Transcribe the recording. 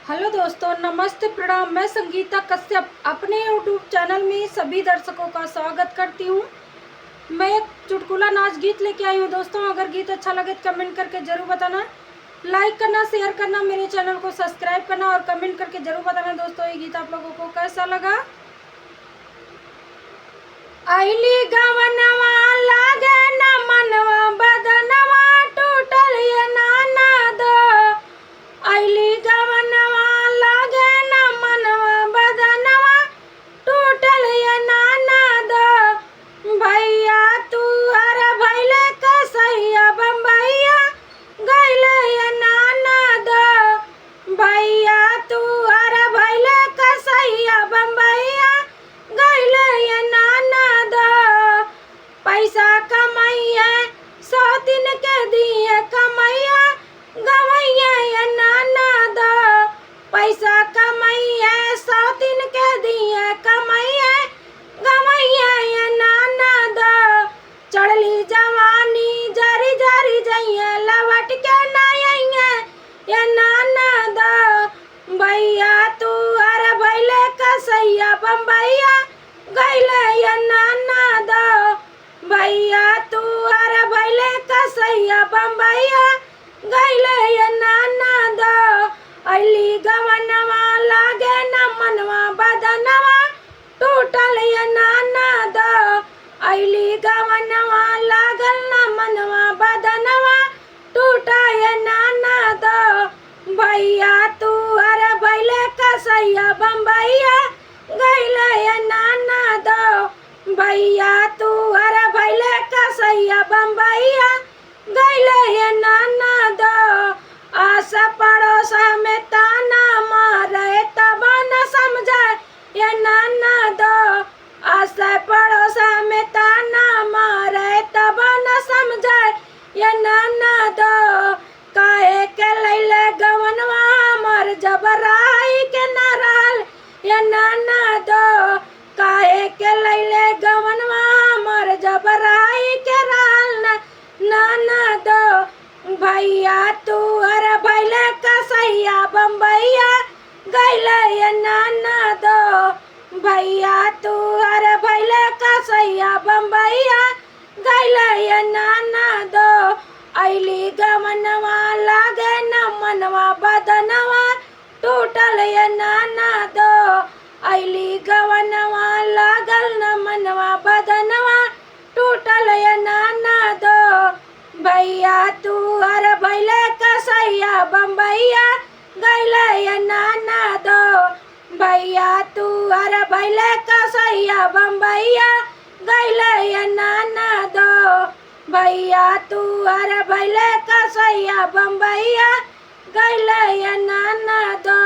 Hello दोस्तों, नमस्ते, प्रणाम। मैं संगीता कश्यप अपने यूट्यूब चैनल में सभी दर्शकों का स्वागत करती हूँ। मैं एक चुटकुला नाच गीत लेके आई हूँ दोस्तों। अगर गीत अच्छा लगे तो कमेंट करके ज़रूर बताना, लाइक करना, शेयर करना, मेरे चैनल को सब्सक्राइब करना और कमेंट करके ज़रूर बताना दोस्तों ये गीत आप लोगों को कैसा लगा। आइली गवनवा लागे न मनवा बदनवा टूटल ये नाना दो। आइली गवनवा लागे न मनवा बदनवा टूटल ये नाना दो। भैया तू अरे भैले कसैया बम्बैया गैले ये नाना दो। भैया तू अरे भैले कसैया बम्बैया गैले ये नाना दो। पैसा कमाइए 100 दिन के दिए कमैया गवैया ये नाना दो। पैसा कमाइए 100 दिन के दिए कमैया गवैया ये नाना दो। चढ़ली जवानी जारी जारी जइए लवट के ना आइए ये नाना दो। भैया तू अरे भैले कसैया बम्बैया गैले ये नाना दो। भैया तू अरे भैले कसैया बम्बैया गैले ये नाना दो। अली गवनवा लागे न मनवा बदनवा टूटल ये नाना दो। अली गवनवा लागल न मनवा बदनवा टूटा ये नाना दो। भैया तू अरे भैले कसैया बम्बैया गैले ये नाना दो। भैया तू अरे भैले कसैया बम्बैया गैले ये नाना दो। आस पड़ोस में ताना मारे तब न समझे ये नाना दो। आस पड़ोस में ताना मारे तब न समझे ये नाना दो। काहे के लैले गवनवा मर जबराई के न रहल ये नाना दो। काहे के लैले गवनवा मर जबराई के रहल नाना दो। भैया तू अरे भैले कसैया बम्बैया गैले ये नाना दो। भैया तू अरे भैले कसैया बम्बैया गैले ये नाना दो। अली गवनवा लागे न मनवा बदनवा टूटल ये नाना दो। अली गवनवा लागल न मनवा बदनवा टूटल ये नाना दो। भैया तू अरे भैले कसैया बम्बैया गैले ये नाना दो। भैया तू अरे भैले कसैया बम्बैया गैले ये नाना दो। भैया तू अरे भैले कसैया बम्बैया गैले ये नाना दो।